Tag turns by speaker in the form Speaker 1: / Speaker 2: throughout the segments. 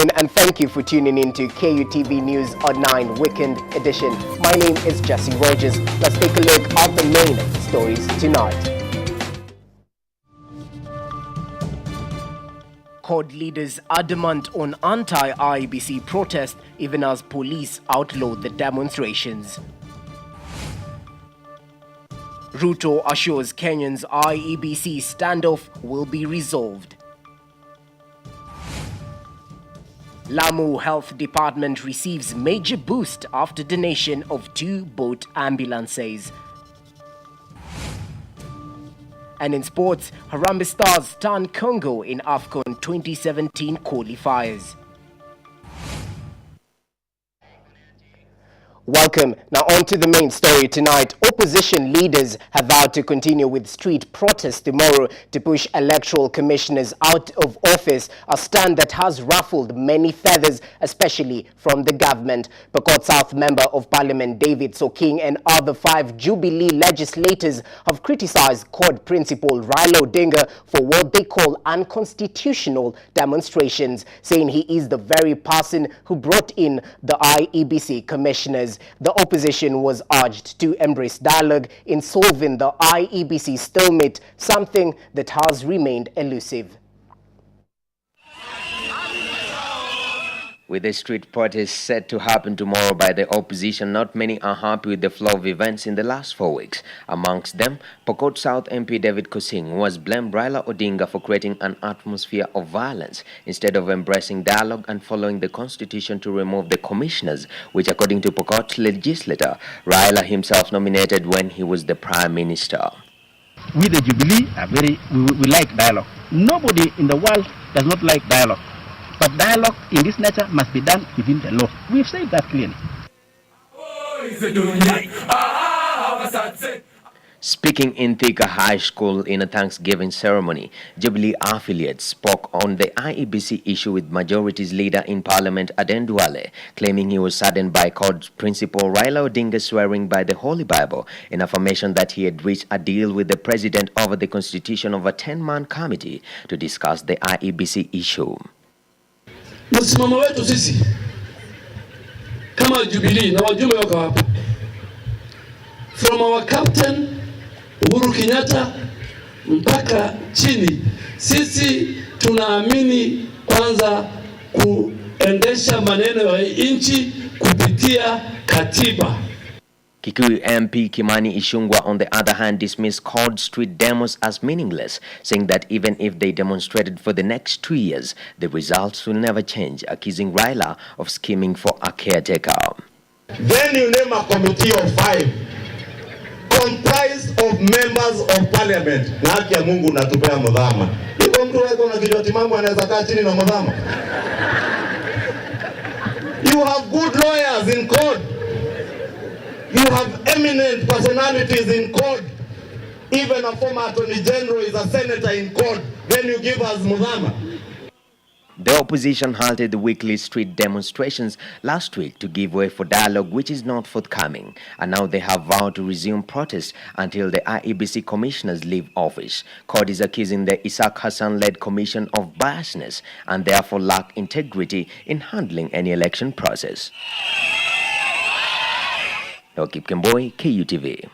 Speaker 1: morning and thank you for tuning in to KUTV News on 9 Weekend Edition. My name is Jesse Rogers. Let's take a look at the main stories tonight. CORD leaders adamant on anti-IEBC protest even as police outlawed the demonstrations. Ruto assures Kenyans IEBC standoff will be resolved. Lamu Health Department receives major boost after donation of 2 boat ambulances. And in sports, Harambee Stars stun Congo in AFCON 2017 qualifiers. Welcome. Now on to the main story tonight. Opposition leaders have vowed to continue with street protests tomorrow to push electoral commissioners out of office, a stand that has ruffled many feathers, especially from the government. Pokot South Member of Parliament David Soking and other 5 Jubilee legislators have criticized CORD principal Raila Odinga for what they call unconstitutional demonstrations, saying he is the very person who brought in the IEBC commissioners. The opposition was urged to embrace dialogue in solving the IEBC stalemate, something that has remained elusive.
Speaker 2: With the street protest set to happen tomorrow by the opposition, not many are happy with the flow of events in the last 4 weeks. Amongst them, Pokot South MP David Kosing, who has blamed Raila Odinga for creating an atmosphere of violence instead of embracing dialogue and following the constitution to remove the commissioners, which according to Pokot legislator, Raila himself nominated when he was the Prime Minister.
Speaker 3: We the Jubilee are we like dialogue. Nobody in the world does not like dialogue. But dialogue in this nature must be done within the law. We've said that clearly.
Speaker 2: Speaking in Thika High School in a Thanksgiving ceremony, Jubilee affiliates spoke on the IEBC issue with Majorities Leader in Parliament Aden Duale, claiming he was saddened by CORD principal Raila Odinga swearing by the Holy Bible in affirmation that he had reached a deal with the President over the constitution of a 10-man committee to discuss the IEBC issue.
Speaker 4: Msimamo wetu sisi kama Jubilee na wajumbe wako hapa, from our captain Uhuru Kenyatta mpaka chini, sisi tunaamini kwanza kuendesha maneno ya nchi kupitia katiba.
Speaker 2: Kikuyu MP Kimani Ichung'wah, on the other hand, dismissed CORD street demos as meaningless, saying that even if they demonstrated for the next 2 years, the results will never change, accusing Raila of scheming for a caretaker.
Speaker 5: Then you name a committee of 5, comprised of members of parliament. Na haki ya Mungu natupea mudhama. Iko mtu wako na kijoti mambo anaweza kaa chini na mudhama. You have good lawyers in CORD. You have eminent personalities in CORD. Even a former Attorney General is a senator in CORD. Then you give us Mudhama.
Speaker 2: The opposition halted the weekly street demonstrations last week to give way for dialogue, which is not forthcoming. And now they have vowed to resume protests until the IEBC commissioners leave office. CORD is accusing the Isaac Hassan-led commission of biasness and therefore lack integrity in handling any election process. Okip Kemboi, KUTV.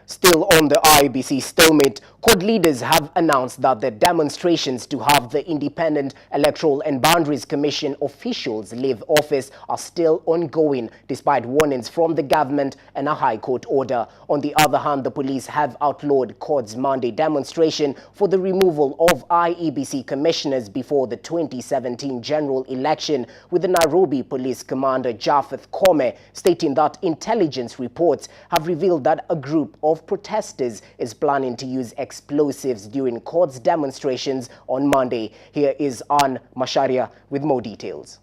Speaker 1: Still on the IEBC stalemate, CORD leaders have announced that the demonstrations to have the Independent Electoral and Boundaries Commission officials leave office are still ongoing, despite warnings from the government and a High Court order. On the other hand, the police have outlawed CORD's Monday demonstration for the removal of IEBC commissioners before the 2017 general election, with the Nairobi Police Commander Japheth Kome stating that intelligence reports have revealed that a group of protesters is planning to use explosives during CORD's demonstrations on Monday. Here is Ann Masharia with more details.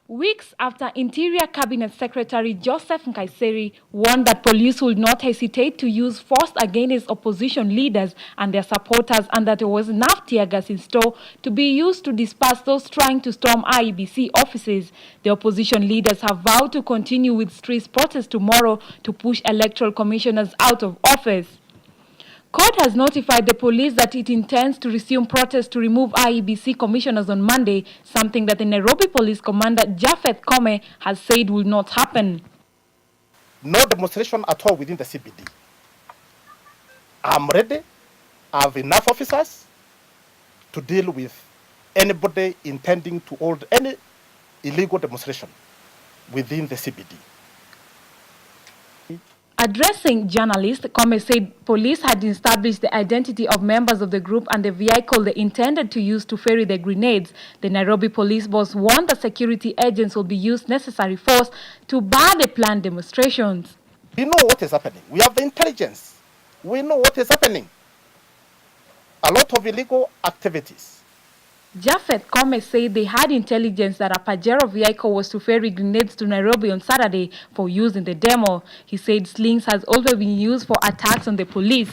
Speaker 6: Weeks after Interior Cabinet Secretary Joseph Nkaiseri warned that police would not hesitate to use force against opposition leaders and their supporters, and that there was enough tear gas in store to be used to disperse those trying to storm IEBC offices, the opposition leaders have vowed to continue with street protests tomorrow to push electoral commissioners out of office. Court has notified the police that it intends to resume protests to remove IEBC commissioners on Monday, something that the Nairobi Police Commander Japhet Kome has said will not happen.
Speaker 3: No demonstration at all within the CBD. I'm ready. I have enough officers to deal with anybody intending to hold any illegal demonstration within the CBD.
Speaker 6: Addressing journalists, Kome said police had established the identity of members of the group and the vehicle they intended to use to ferry the grenades. The Nairobi police boss warned that security agents will be used necessary force to bar the planned demonstrations.
Speaker 3: We know what is happening. We have the intelligence. We know what is happening. A lot of illegal activities.
Speaker 6: Japhet Kome said they had intelligence that a Pajero vehicle was to ferry grenades to Nairobi on Saturday for use in the demo. He said slings has also been used for attacks on the police.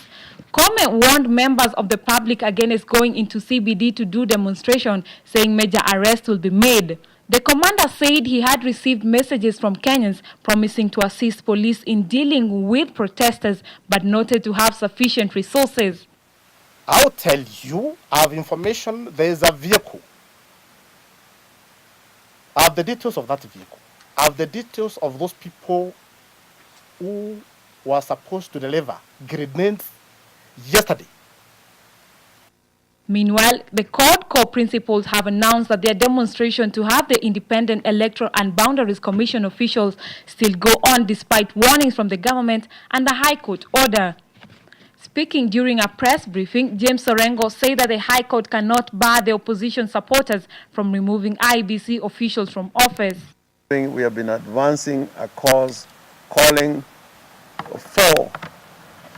Speaker 6: Kome warned members of the public against going into CBD to do demonstration, saying major arrests will be made. The commander said he had received messages from Kenyans promising to assist police in dealing with protesters, but noted to have sufficient resources.
Speaker 3: I'll tell you, I have information, there is a vehicle. I have the details of that vehicle. I have the details of those people who were supposed to deliver grenades yesterday.
Speaker 6: Meanwhile, the court co-principals have announced that their demonstration to have the Independent Electoral and Boundaries Commission officials still go on despite warnings from the government and a High Court order. Speaking during a press briefing, James Orengo said that the High Court cannot bar the opposition supporters from removing IEBC officials from office.
Speaker 7: We have been advancing a cause calling for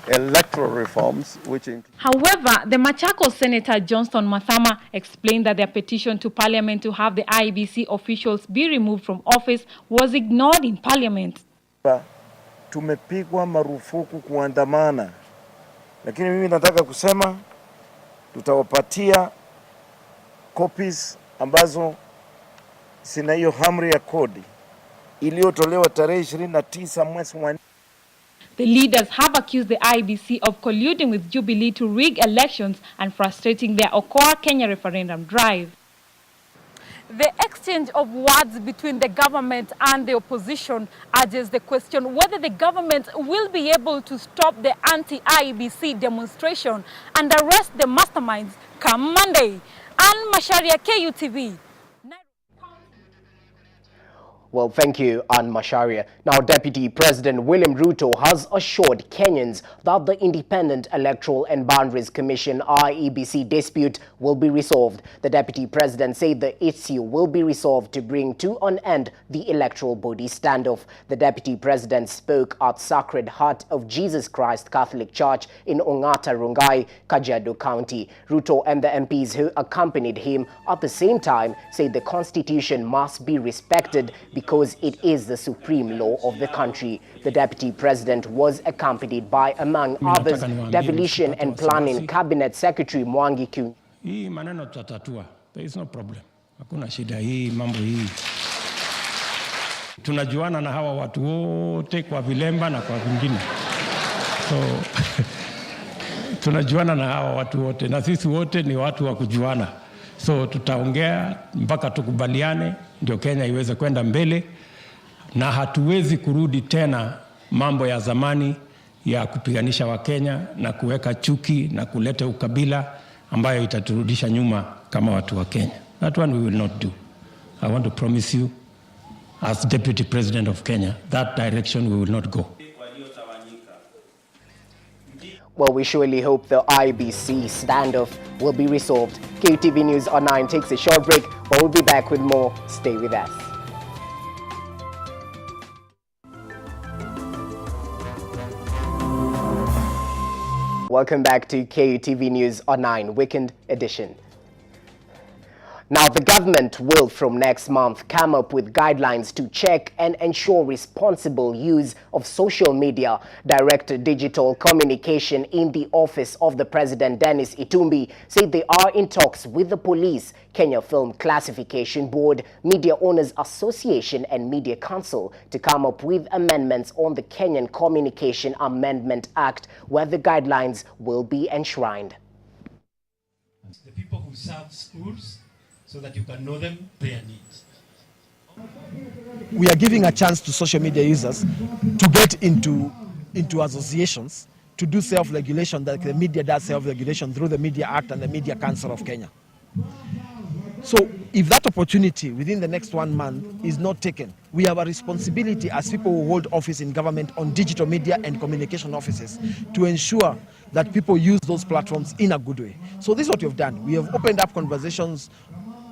Speaker 7: electoral reforms, which include...
Speaker 6: However, the Machakos Senator Johnston Mathama explained that their petition to Parliament to have the IEBC officials be removed from office was ignored in Parliament.
Speaker 7: Tumepigwa marufuku kuandamana. Lakini mimi nataka kusema tutawapatia copies ambazo sina hiyo amri ya kodi iliyotolewa tarehe 29 mwezi wa...
Speaker 6: The leaders have accused the IEBC of colluding with Jubilee to rig elections and frustrating their Okoa Kenya referendum drive. The exchange of words between the government and the opposition urges the question whether the government will be able to stop the anti-IEBC demonstration and arrest the masterminds come Monday. Ann Masharia, KUTV.
Speaker 1: Well, thank you, Ann Masharia. Now, Deputy President William Ruto has assured Kenyans that the Independent Electoral and Boundaries Commission (IEBC) dispute will be resolved. The Deputy President said the issue will be resolved to bring to an end the electoral body standoff. The Deputy President spoke at Sacred Heart of Jesus Christ Catholic Church in Ongata, Rongai, Kajiado County. Ruto and the MPs who accompanied him at the same time said the Constitution must be respected because it is the supreme law of the country. The Deputy President was accompanied by, among others, Devolution and Planning Cabinet Secretary Mwangi Kyunyi.
Speaker 8: Hii maneno tutatatua. There is no problem. Hakuna shida hii mambo hii. Tunajuana na hawa watu wote kwa vilemba na kwa vingine. So tunajuana na hawa watu wote na sisi wote ni watu wa kujuana. So tutaongea mpaka tukubaliane ndio Kenya iweze kwenda mbele, na hatuwezi kurudi tena mambo ya zamani ya kupiganisha Wakenya na kuweka chuki na kuleta ukabila ambayo itaturudisha nyuma kama watu wa Kenya. That one we will not do. I want to promise you as Deputy President of Kenya, that direction we will not go.
Speaker 1: Well, we surely hope the IEBC standoff will be resolved. KUTV News Online takes a short break, but we'll be back with more. Stay with us. Welcome back to KUTV News Online Weekend Edition. Now, the government will from next month come up with guidelines to check and ensure responsible use of social media. Director Digital Communication in the Office of the President, Dennis Itumbi, said they are in talks with the police, Kenya Film Classification Board, Media Owners Association and Media Council to come up with amendments on the Kenyan Communication Amendment Act, where the guidelines will be enshrined.
Speaker 9: The people who serve schools, so that you can know them, their needs.
Speaker 10: We are giving a chance to social media users to get into associations to do self-regulation, that the media does self-regulation through the Media Act and the Media Council of Kenya. So if that opportunity within the next 1 month is not taken, we have a responsibility as people who hold office in government on digital media and communication offices to ensure that people use those platforms in a good way. So this is what we have done. We have opened up conversations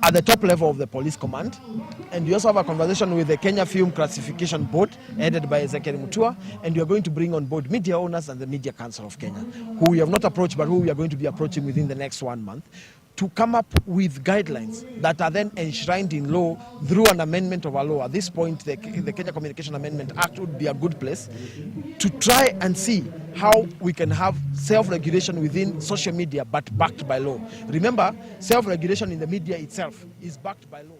Speaker 10: at the top level of the police command, and we also have a conversation with the Kenya Film Classification Board headed by Ezekiel Mutua, and we are going to bring on board media owners and the Media Council of Kenya, who we have not approached but who we are going to be approaching within the next 1 month, to come up with guidelines that are then enshrined in law through an amendment of a law. At this point, the Kenya Communication Amendment Act would be a good place to try and see how we can have self-regulation within social media, but backed by law. Remember, self-regulation in the media itself is backed by law.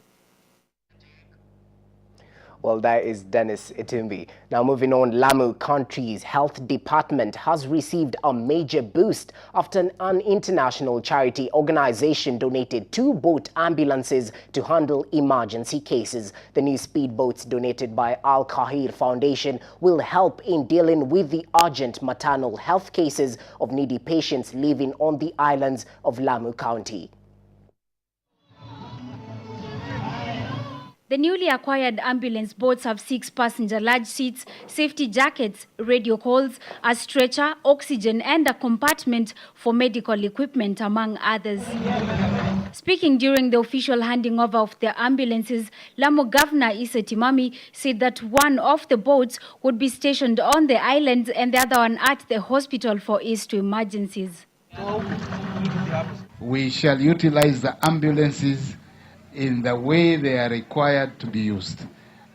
Speaker 1: Well, that is Dennis Itumbi. Now moving on, Lamu County's health department has received a major boost after an international charity organization donated 2 boat ambulances to handle emergency cases. The new speedboats donated by Al Kahir Foundation will help in dealing with the urgent maternal health cases of needy patients living on the islands of Lamu County.
Speaker 11: The newly acquired ambulance boats have 6 passenger large seats, safety jackets, radio calls, a stretcher, oxygen and a compartment for medical equipment, among others. Speaking during the official handing over of the ambulances, Lamu Governor Issa Timami said that one of the boats would be stationed on the island and the other one at the hospital for aid to emergencies.
Speaker 12: We shall utilize the ambulances in the way they are required to be used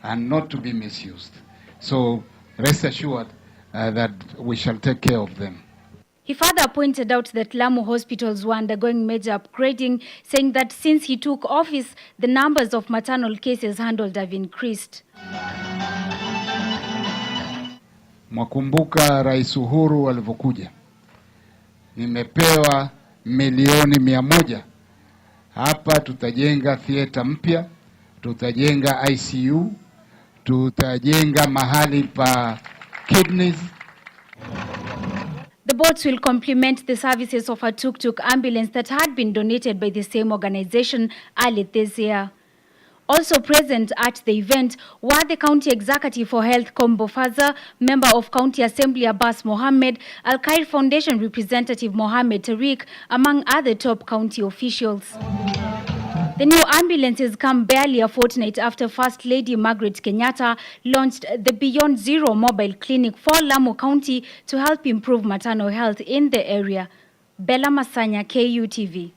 Speaker 12: and not to be misused. So rest assured that we shall take care of them.
Speaker 11: He further pointed out that Lamu hospitals were undergoing major upgrading, saying that since he took office, the numbers of maternal cases handled have increased.
Speaker 12: Mwakumbuka Rais Uhuru alivyokuja, nimepewa milioni 100. Hapa tutajenga theater mpya, tutajenga ICU, tutajenga mahali pa kidneys.
Speaker 11: The boats will complement the services of a tuk-tuk ambulance that had been donated by the same organization early this year. Also present at the event were the County Executive for Health Kombo Faza, Member of County Assembly Abbas Mohammed, Al Kahir Foundation Representative Mohammed Tariq, among other top county officials. The new ambulances come barely a fortnight after First Lady Margaret Kenyatta launched the Beyond Zero mobile clinic for Lamu County to help improve maternal health in the area. Bella Masanya, KUTV.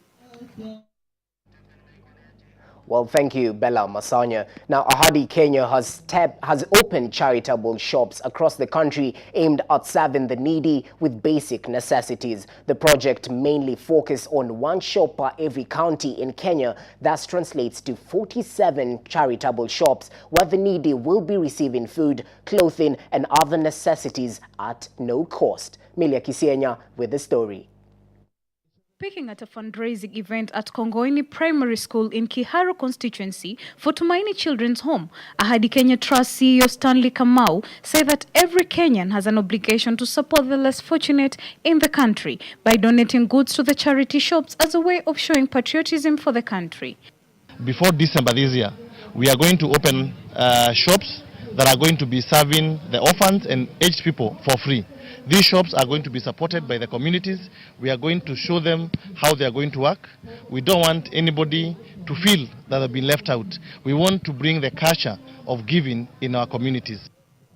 Speaker 1: Well, thank you, Bella Masanya. Now, Ahadi Kenya has opened charitable shops across the country aimed at serving the needy with basic necessities. The project mainly focuses on 1 shop per every county in Kenya. That translates to 47 charitable shops where the needy will be receiving food, clothing and other necessities at no cost. Milia Kisienya with the story.
Speaker 6: Speaking at a fundraising event at Kongoini Primary School in Kiharu constituency for Tumaini Children's Home, Ahadi Kenya Trust CEO Stanley Kamau said that every Kenyan has an obligation to support the less fortunate in the country by donating goods to the charity shops as a way of showing patriotism for the country.
Speaker 13: Before December this year, we are going to open shops that are going to be serving the orphans and aged people for free. These shops are going to be supported by the communities. We are going to show them how they are going to work. We don't want anybody to feel that they've been left out. We want to bring the culture of giving in our communities.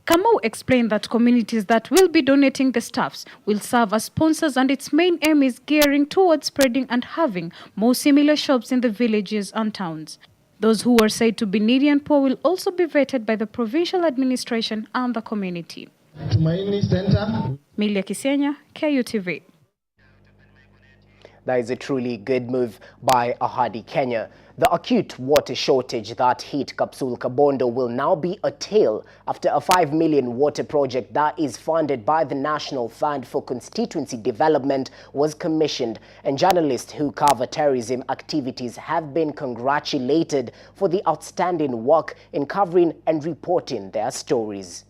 Speaker 14: Kamau explained that communities that will be donating the staffs will serve as sponsors, and its main aim is gearing towards spreading and having more similar shops in the villages and towns. Those who are said to be needy and poor will also be vetted by the provincial administration and the community.
Speaker 15: Tumaini Center.
Speaker 14: Milia Kisenya, KUTV.
Speaker 1: That is a truly good move by Ahadi Kenya. The acute water shortage that hit Kapsul Kabondo will now be a tale after a 5 million water project that is funded by the National Fund for Constituency Development was commissioned, and journalists who cover terrorism activities have been congratulated for the outstanding work in covering and reporting their stories.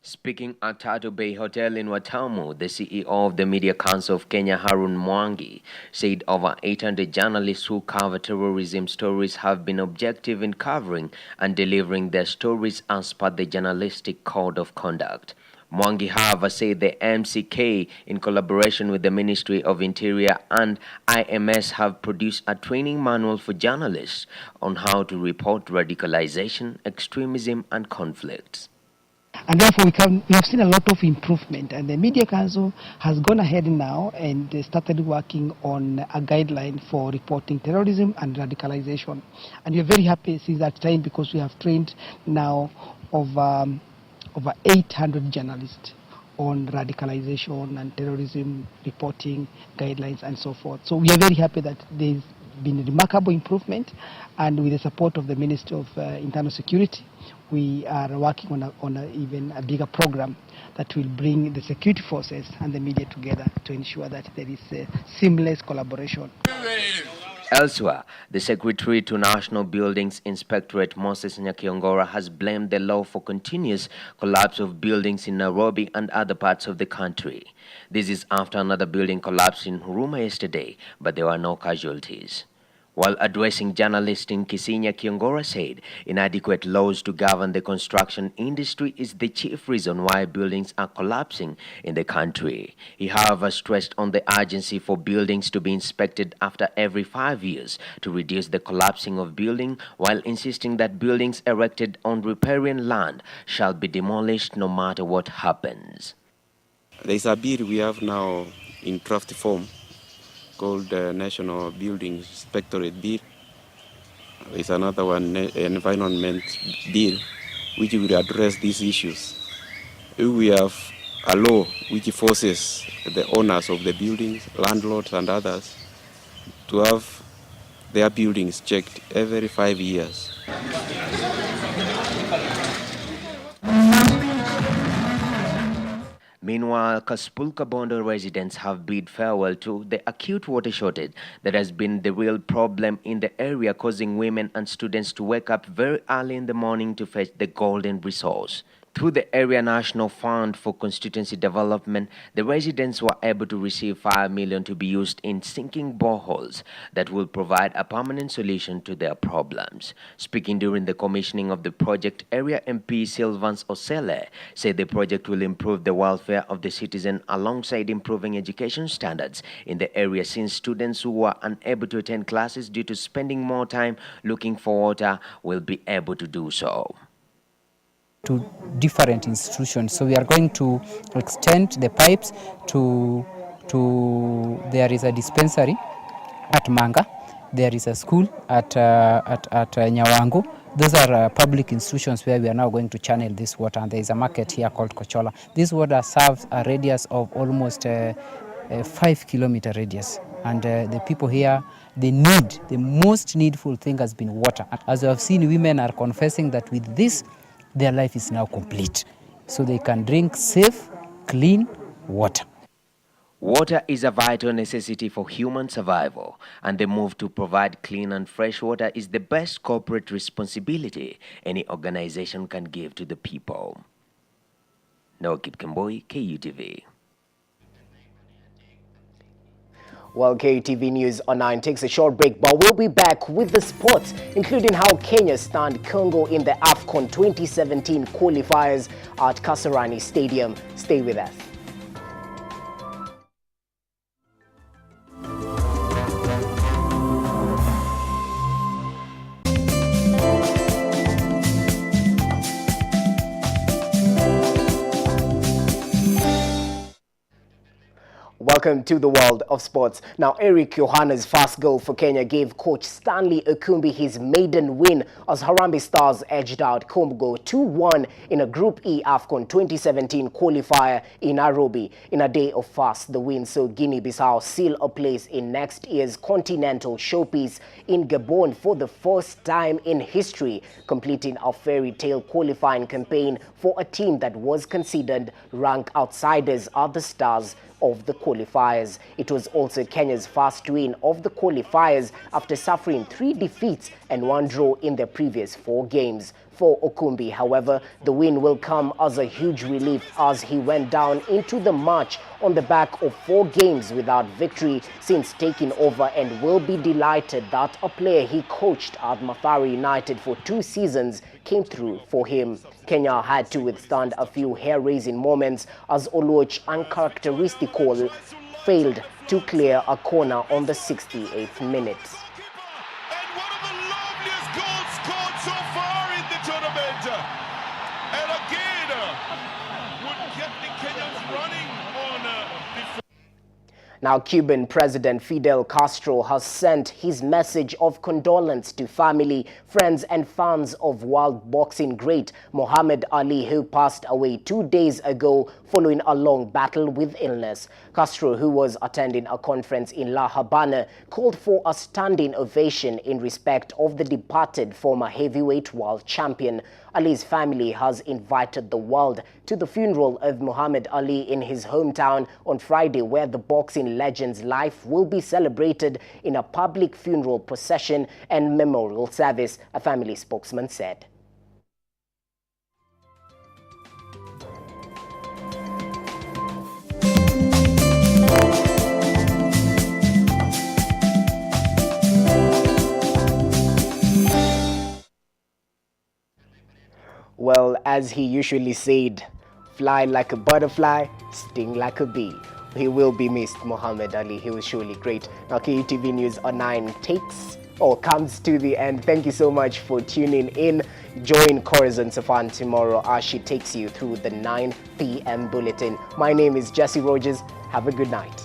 Speaker 2: Speaking at Turtle Bay Hotel in Watamu, the CEO of the Media Council of Kenya, Harun Mwangi, said over 800 journalists who cover terrorism stories have been objective in covering and delivering their stories as per the Journalistic Code of Conduct. Mwangi, however, said the MCK, in collaboration with the Ministry of Interior and IMS, have produced a training manual for journalists on how to report radicalization, extremism, and conflicts.
Speaker 16: And therefore, we have seen a lot of improvement, and the Media Council has gone ahead now and started working on a guideline for reporting terrorism and radicalization. And we are very happy since that time because we have trained now over 800 journalists on radicalization and terrorism reporting guidelines and so forth. So we are very happy that there's been a remarkable improvement, and with the support of the Ministry of Internal Security, we are working on even a bigger program that will bring the security forces and the media together to ensure that there is a seamless collaboration.
Speaker 2: Elsewhere, the Secretary to National Buildings Inspectorate, Moses Nyakiongora, has blamed the law for continuous collapse of buildings in Nairobi and other parts of the country. This is after another building collapsed in Huruma yesterday, but there were no casualties. While addressing journalists in Kisii, Nyakiongora said inadequate laws to govern the construction industry is the chief reason why buildings are collapsing in the country. He, however, stressed on the urgency for buildings to be inspected after every 5 years to reduce the collapsing of buildings, while insisting that buildings erected on riparian land shall be demolished no matter what happens.
Speaker 17: There is a bill we have now in draft form called the National Building Inspectorate Bill. There is another one, Environment Bill, which will address these issues. We have a law which forces the owners of the buildings, landlords and others, to have their buildings checked every 5 years.
Speaker 2: Meanwhile, Kapsul Kabondo residents have bid farewell to the acute water shortage that has been the real problem in the area, causing women and students to wake up very early in the morning to fetch the golden resource. Through the Area National Fund for Constituency Development, the residents were able to receive 5 million to be used in sinking boreholes that will provide a permanent solution to their problems. Speaking during the commissioning of the project, Area MP Sylvans Osele said the project will improve the welfare of the citizen alongside improving education standards in the area, since students who were unable to attend classes due to spending more time looking for water will be able to do so.
Speaker 18: To different institutions. So we are going to extend the pipes to there is a dispensary at Manga, there is a school at Nyawangu. Those are public institutions where we are now going to channel this water, and there is a market here called Kochola. This water serves a radius of almost 5-kilometer radius, and the people here, they need, the most needful thing has been water. As you have seen, women are confessing that with this, their life is now complete, so they can drink safe, clean water.
Speaker 2: Water is a vital necessity for human survival, and the move to provide clean and fresh water is the best corporate responsibility any organization can give to the people. Nokit Kamboi, KUTV.
Speaker 1: Well, KUTV News Online takes a short break, but we'll be back with the sports, including how Kenya stunned Congo in the AFCON 2017 qualifiers at Kasarani Stadium. Stay with us. Welcome to the world of sports. Now, Eric Yohana's first goal for Kenya gave coach Stanley Okumbi his maiden win as Harambee Stars edged out Congo 2-1 in a Group E AFCON 2017 qualifier in Nairobi. In a day of fast, the win saw Guinea-Bissau seal a place in next year's continental showpiece in Gabon for the first time in history, completing a fairy tale qualifying campaign for a team that was considered rank outsiders are the stars of the qualifiers. It was also Kenya's first win of the qualifiers after suffering 3 defeats and 1 draw in their previous 4 games. For Okumbi, however, the win will come as a huge relief as he went down into the match on the back of 4 games without victory since taking over, and will be delighted that a player he coached at Mathare United for 2 seasons came through for him. Kenya had to withstand a few hair-raising moments as Oluoch uncharacteristical failed to clear a corner on the 68th minute.
Speaker 19: And again, would get the Kenyans running on before.
Speaker 1: Now, Cuban President Fidel Castro has sent his message of condolence to family, friends and fans of world boxing great Muhammad Ali, who passed away 2 days ago following a long battle with illness. Castro, who was attending a conference in La Habana, called for a standing ovation in respect of the departed former heavyweight world champion. Ali's family has invited the world to the funeral of Muhammad Ali in his hometown on Friday, where the boxing legend's life will be celebrated in a public funeral procession and memorial service, a family spokesman said. Well, as he usually said, fly like a butterfly, sting like a bee. He will be missed, Muhammad Ali. He was surely great. Now, KUTV News Online comes to the end. Thank you so much for tuning in. Join Corazon Safan tomorrow as she takes you through the 9 p.m. bulletin. My name is Jesse Rogers. Have a good night.